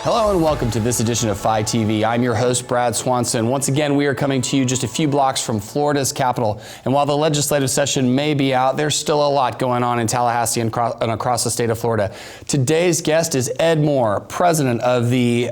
Hello and welcome to this edition of FiTV. I'm your host, Brad Swanson. Once again, we are coming to you just a few blocks from Florida's capital. And while the legislative session may be out, there's still a lot going on in Tallahassee and across the state of Florida. Today's guest is Ed Moore, president of the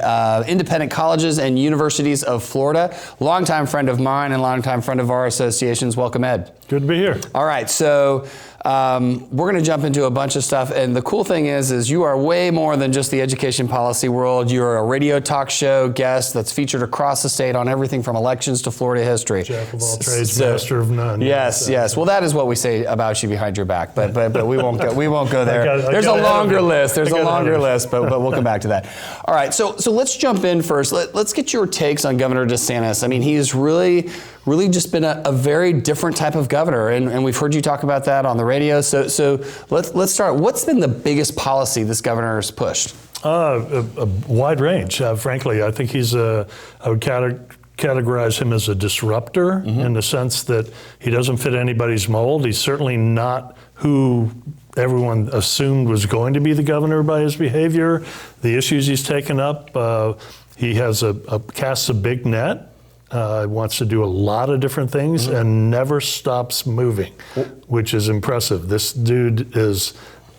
Independent Colleges and Universities of Florida, longtime friend of mine and longtime friend of our associations. Welcome, Ed. Good to be here. All right, so we're going to jump into a bunch of stuff, and the cool thing is you are way more than just the education policy world. You're a radio talk show guest that's featured across the state on everything from elections to Florida history. Jack of all trades, master of none. Yes, yes. Well, that is what we say about you behind your back, but we won't go there. There's a longer list. There's a longer list, but we'll come back to that. All right, so let's jump in first. Let's get your takes on Governor DeSantis. I mean, he's really just been a very different type of governor, and we've heard you talk about that on the radio. So let's start. What's been the biggest policy this governor has pushed? A wide range. Frankly, I think I would categorize him as a disruptor in the sense that he doesn't fit anybody's mold. He's certainly not who everyone assumed was going to be the governor by his behavior, the issues he's taken up. He has casts a big net. Wants to do a lot of different things and never stops moving, which is impressive. This dude is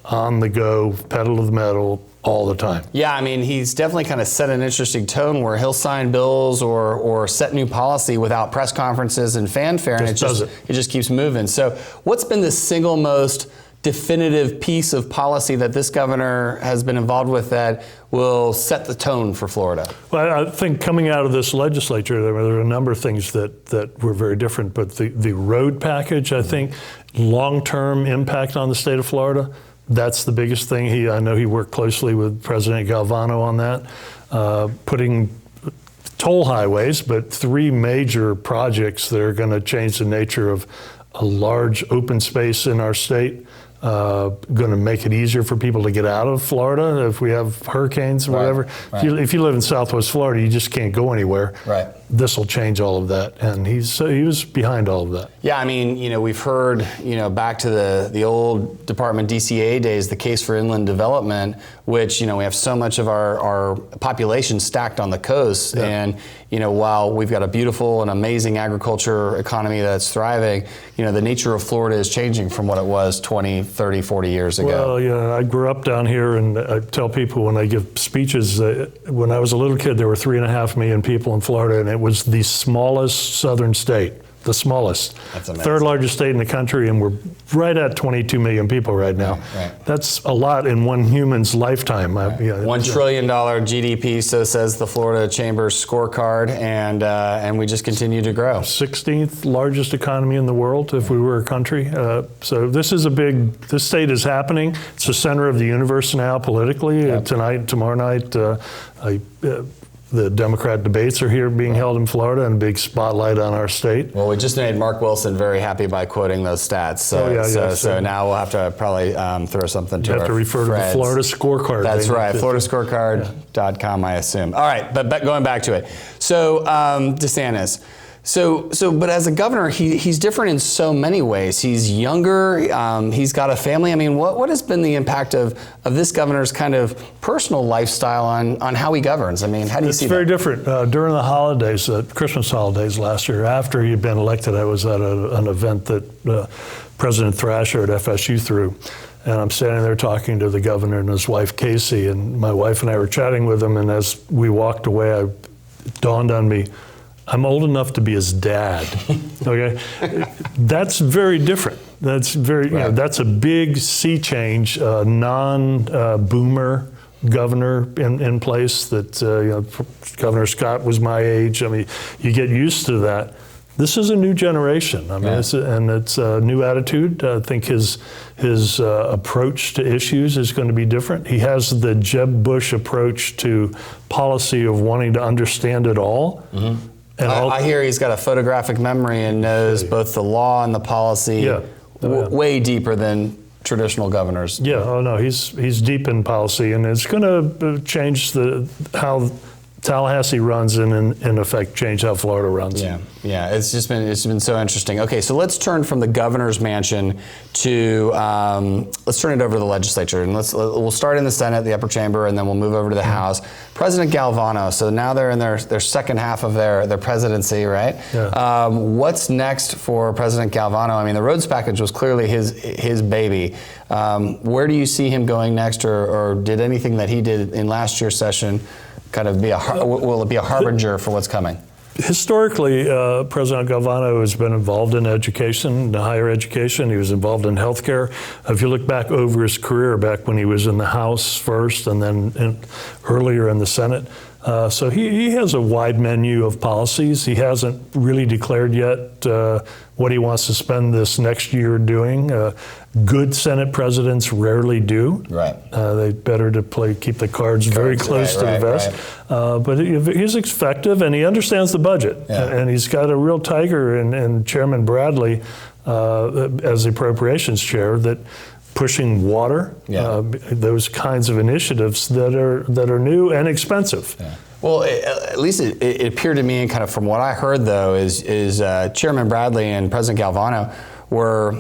on the go, pedal to the metal all the time. Yeah, I mean, he's definitely kind of set an interesting tone where he'll sign bills or set new policy without press conferences and fanfare, and it just keeps moving. So what's been the single most definitive piece of policy that this governor has been involved with that will set the tone for Florida? Well, I think coming out of this legislature, there are a number of things that were very different, but the road package, I think, long-term impact on the state of Florida, that's the biggest thing. I know he worked closely with President Galvano on that, putting toll highways, but 3 major projects that are going to change the nature of a large open space in our state. Going to make it easier for people to get out of Florida if we have hurricanes or whatever. Right. If you live in Southwest Florida, you just can't go anywhere. Right. This will change all of that, and he was behind all of that. Yeah, I mean, we've heard, back to the old Department DCA days, the case for inland development, which, we have so much of our population stacked on the coast, and while we've got a beautiful and amazing agriculture economy that's thriving, the nature of Florida is changing from what it was 20, 30, 40 years ago. Well, I grew up down here, and I tell people when I give speeches, when I was a little kid, there were 3.5 million people in Florida, and it was the smallest southern state. The smallest. That's amazing. 3rd largest state in the country, and we're right at 22 million people right now. Right. That's a lot in one human's lifetime. Right. $1 trillion GDP, so says the Florida Chamber's scorecard, and we just continue to grow. 16th largest economy in the world if we were a country. So this state is happening. It's the center of the universe now politically. Tonight, tomorrow night, the Democrat debates are here being held in Florida, and a big spotlight on our state. Well, we just made Mark Wilson very happy by quoting those stats. So now we'll have to probably throw something to our friends. You have to refer to the Florida Scorecard. That's right, FloridaScorecard.com, I assume. All right, but going back to it. So DeSantis. But as a governor, he's different in so many ways. He's younger. He's got a family. I mean, what has been the impact of this governor's kind of personal lifestyle on how he governs? I mean, how do you see that? It's very different. During the holidays, Christmas holidays last year, after he'd been elected, I was at an event that President Thrasher at FSU threw. And I'm standing there talking to the governor and his wife, Casey, and my wife and I were chatting with him. And as we walked away, it dawned on me, I'm old enough to be his dad. Okay, that's very different. That's that's a big sea change. Non-boomer governor in place. That Governor Scott was my age. I mean, you get used to that. This is a new generation. I mean, it's a new attitude. I think his approach to issues is going to be different. He has the Jeb Bush approach to policy of wanting to understand it all. Mm-hmm. I hear he's got a photographic memory and knows both the law and the policy way deeper than traditional governors. Yeah, he's deep in policy, and it's going to change how Tallahassee runs and in effect change how Florida runs. Yeah. It's been so interesting. Okay, so let's turn from the governor's mansion to let's turn it over to the legislature, and we'll start in the Senate, the upper chamber, and then we'll move over to the House. President Galvano. So now they're in their second half of their presidency, right? Yeah. What's next for President Galvano? I mean, the roads package was clearly his baby. Where do you see him going next, or did anything that he did in last year's session kind of will it be a harbinger for what's coming? Historically, President Galvano has been involved in education, higher education. He was involved in healthcare. If you look back over his career, back when he was in the House first and then earlier in the Senate, so he has a wide menu of policies. He hasn't really declared yet what he wants to spend this next year doing. Good Senate presidents rarely do. Right. They better to keep the cards very close to the vest. Right. But he's effective, and he understands the budget. Yeah. And he's got a real tiger in Chairman Bradley as the appropriations chair that pushing water, those kinds of initiatives that are new and expensive. Yeah. Well, at least it appeared to me, and kind of from what I heard, though, is Chairman Bradley and President Galvano were,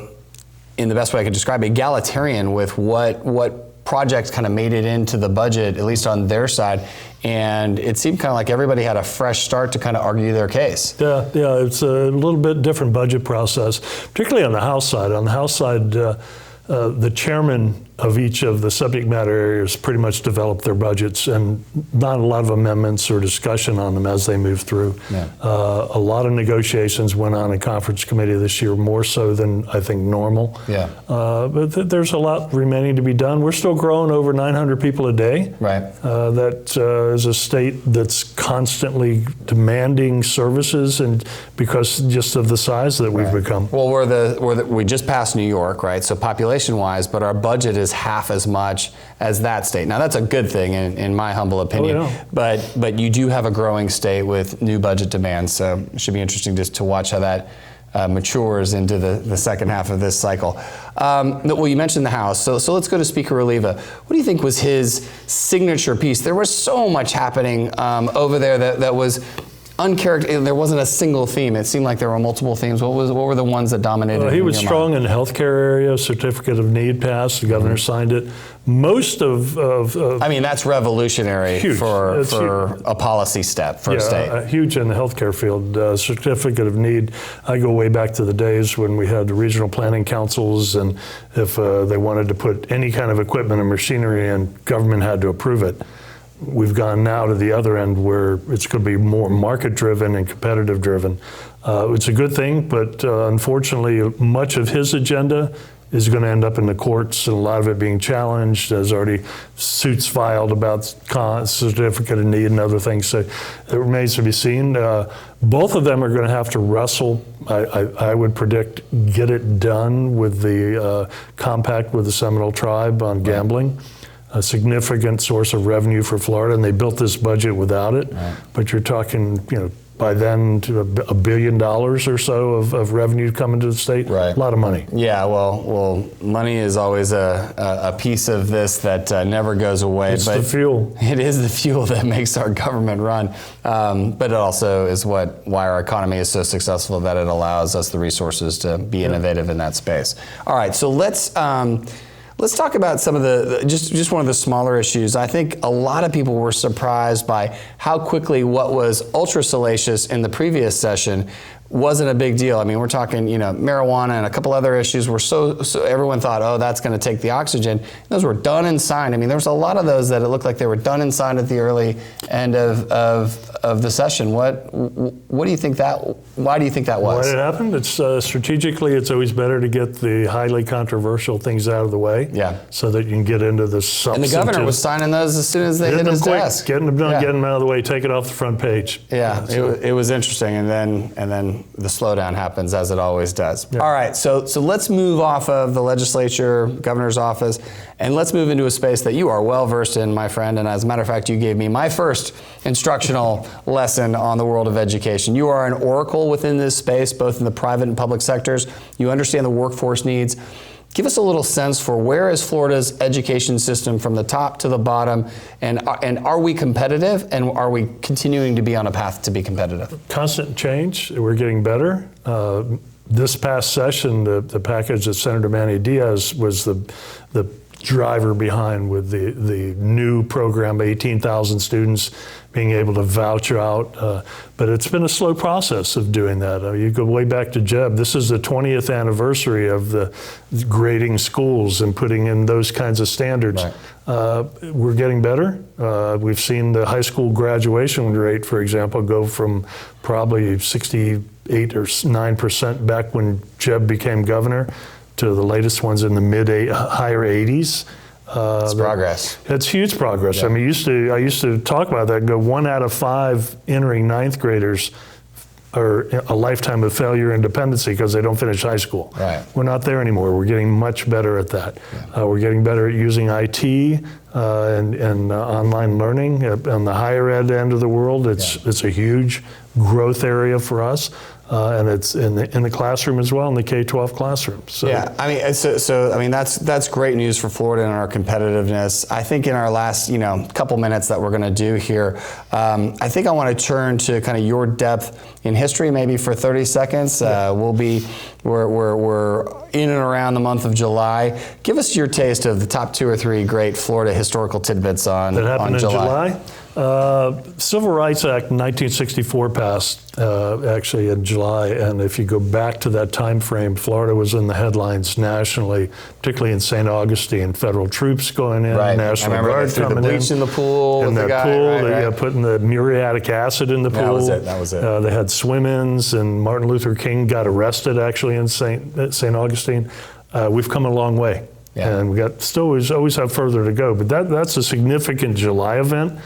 in the best way I could describe it, egalitarian with what projects kind of made it into the budget, at least on their side. And it seemed kind of like everybody had a fresh start to kind of argue their case. Yeah, it's a little bit different budget process, particularly on the House side. On the House side, the chairman of each of the subject matter areas pretty much developed their budgets, and not a lot of amendments or discussion on them as they move through. Yeah. A lot of negotiations went on in conference committee this year, more so than I think normal. Yeah. But there's a lot remaining to be done. We're still growing over 900 people a day. Right. That is a state that's constantly demanding services, and because just of the size that we've become. Well, we just passed New York, right? So population-wise, but our budget is half as much as that state. Now that's a good thing in my humble opinion. Oh, yeah. But you do have a growing state with new budget demands, so it should be interesting just to watch how that matures into the second half of this cycle. Well, you mentioned the House, so let's go to Speaker Oliva. What do you think was his signature piece? There was so much happening over there that was uncharacteristic. There wasn't a single theme. It seemed like there were multiple themes. What were the ones that dominated? He was strong in the healthcare area. Certificate of Need passed. The governor signed it. Most of I mean, that's revolutionary for a policy step for a state. Huge in the healthcare field. Certificate of Need. I go way back to the days when we had the regional planning councils, and if they wanted to put any kind of equipment or machinery in, government had to approve it. We've gone now to the other end where it's going to be more market-driven and competitive-driven. It's a good thing, but unfortunately, much of his agenda is going to end up in the courts, and a lot of it being challenged. There's already suits filed about certificate of need and other things, so it remains to be seen. Both of them are going to have to wrestle, I would predict, get it done with the compact with the Seminole tribe on gambling. A significant source of revenue for Florida, and they built this budget without it. Right. But you're talking, by then to $1 billion or so of revenue coming to the state. Right. A lot of money. Yeah, well, money is always a piece of this that never goes away. It's the fuel. It is the fuel that makes our government run. But it also is why our economy is so successful, that it allows us the resources to be innovative in that space. All right, so let's talk about some of just one of the smaller issues. I think a lot of people were surprised by how quickly what was ultra salacious in the previous session wasn't a big deal. I mean, we're talking, marijuana and a couple other issues were so everyone thought, oh, that's going to take the oxygen. Those were done and signed. I mean, there was a lot of those that it looked like they were done and signed at the early end of the session. What do you think why do you think that was? Why it happened? It's strategically, it's always better to get the highly controversial things out of the way. Yeah. So that you can get into the substantive. And the governor was signing those as soon as they hit his desk. Getting them done, getting them out of the way, take it off the front page. Yeah, it was interesting, and then the slowdown happens, as it always does. Yeah. All right, so let's move off of the legislature, governor's office, and let's move into a space that you are well versed in, my friend. And as a matter of fact, you gave me my first instructional lesson on the world of education. You are an oracle within this space, both in the private and public sectors. You understand the workforce needs. Give us a little sense for where is Florida's education system from the top to the bottom, and are we competitive, and are we continuing to be on a path to be competitive? Constant change. We're getting better. This past session, the package that Senator Manny Diaz was the driver behind, with the new program, 18,000 students being able to voucher out. But it's been a slow process of doing that. You go way back to Jeb. This is the 20th anniversary of the grading schools and putting in those kinds of standards. Right. We're getting better. We've seen the high school graduation rate, for example, go from probably 68 or 9% back when Jeb became governor to the latest ones in the higher 80s. It's progress. It's huge progress. Yeah. I mean, I used to talk about that and go, 1 out of 5 entering 9th graders are a lifetime of failure and dependency because they don't finish high school. Right. We're not there anymore. We're getting much better at that. Yeah. We're getting better at using IT and online learning. On the higher ed end of the world, it's a huge growth area for us. And it's in the classroom as well, in the K-12 classroom. So. Yeah, I mean, that's great news for Florida and our competitiveness. I think in our last couple minutes that we're going to do here, I think I want to turn to kind of your depth in history, maybe for 30 seconds. We're in and around the month of July. Give us your taste of the top 2 or 3 great Florida historical tidbits on July. That happened in July? Civil Rights Act 1964 passed actually in July, and if you go back to that time frame, Florida was in the headlines nationally, particularly in St. Augustine. Federal troops going in, right. National Guard coming in. The bleach in the pool. In that guy, pool, right. Putting the muriatic acid in the pool. That was it. They had swim-ins, and Martin Luther King got arrested actually in St. Augustine. We've come a long way. Yeah. And we always have further to go, but that's a significant July event.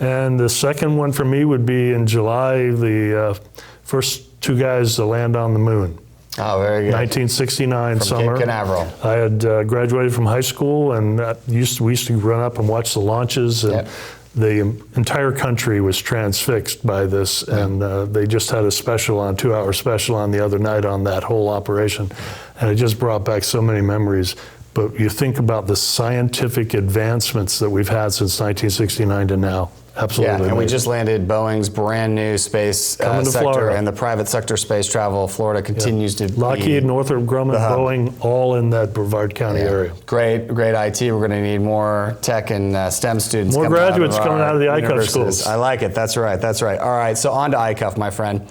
And the second one for me would be in July, the first 2 guys to land on the moon. Oh, very good. 1969 from summer. Cape Canaveral. I had graduated from high school, and we used to run up and watch the launches, and the entire country was transfixed by this, and they just had a 2-hour special on the other night on that whole operation, and it just brought back so many memories. But you think about the scientific advancements that we've had since 1969 to now. Absolutely. Yeah, and we just landed Boeing's brand new space sector, Florida. And the private sector space travel. Florida continues to Lockheed, Northrop Grumman, Boeing, all in that Brevard County area. Great IT. We're going to need more tech and STEM students. More graduates coming out of the ICUF schools. I like it. That's right. All right. So on to ICUF, my friend.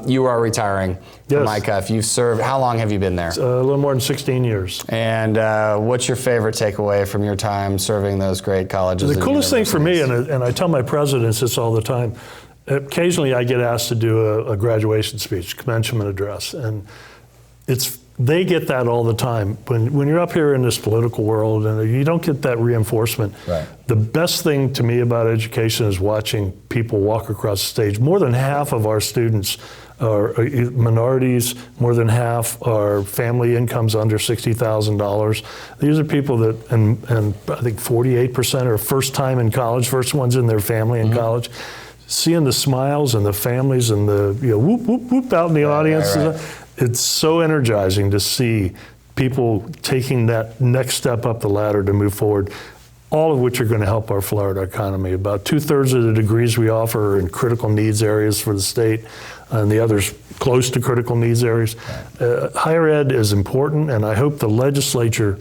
You are retiring from ICUF. You've served. How long have you been there? A little more than 16 years. And what's your favorite takeaway from your time serving those great colleges? The coolest thing for me, and I tell my presidents this all the time, occasionally I get asked to do a graduation speech, commencement address, and they get that all the time. When you're up here in this political world and you don't get that reinforcement, right. The best thing to me about education is watching people walk across the stage. More than half of our students are minorities, more than half are family incomes under $60,000. These are people that, and I think 48% are first time in college, first ones in their family in college. Seeing the smiles and the families and the whoop, whoop, whoop out in the audience. Right. It's so energizing to see people taking that next step up the ladder to move forward, all of which are going to help our Florida economy. About 2/3 of the degrees we offer are in critical needs areas for the state, and the others close to critical needs areas. Higher ed is important, and I hope the legislature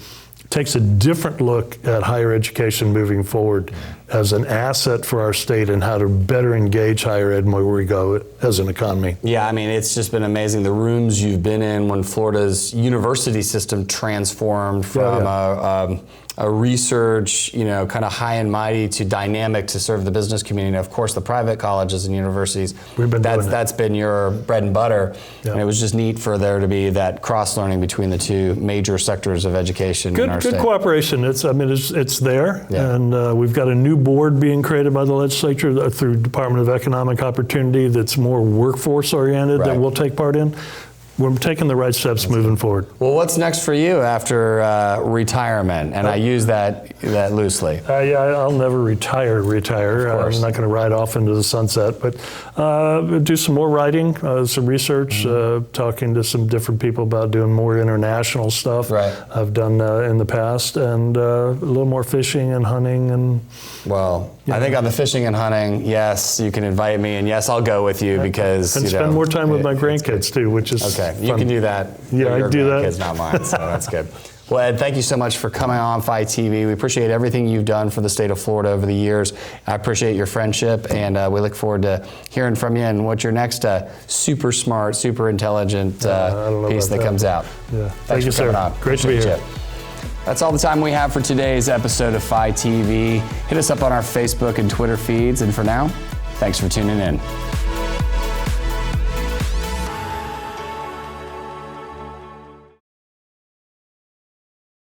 takes a different look at higher education moving forward as an asset for our state and how to better engage higher ed where we go as an economy. Yeah, I mean, it's just been amazing the rooms you've been in when Florida's university system transformed from a research, kind of high and mighty to dynamic to serve the business community. Of course, the private colleges and universities, that's been your bread and butter. Yeah. And it was just neat for there to be that cross-learning between the two major sectors of education in our state. Good cooperation. It's there. Yeah. And we've got a new board being created by the legislature through Department of Economic Opportunity that's more workforce-oriented that we'll take part in. we're taking the right steps moving forward. Well, what's next for you after retirement? And I use that loosely. Yeah, I'll never retire. I'm not going to ride off into the sunset, but do some more writing, some research, talking to some different people about doing more international stuff. Right. I've done in the past, and a little more fishing and hunting. And well, I think on the fishing and hunting, yes, you can invite me, and yes, I'll go with you because and spend more time with my grandkids too, which is okay. fun. You can do that. Yeah, I do that. Kids, not mine, so that's good. Well, Ed, thank you so much for coming on FiTV. We appreciate everything you've done for the state of Florida over the years. I appreciate your friendship, and we look forward to hearing from you and what your next super smart, super intelligent piece that comes out. Yeah. Thanks for coming on. Great to be here. That's all the time we have for today's episode of FiTV. Hit us up on our Facebook and Twitter feeds, and for now, thanks for tuning in.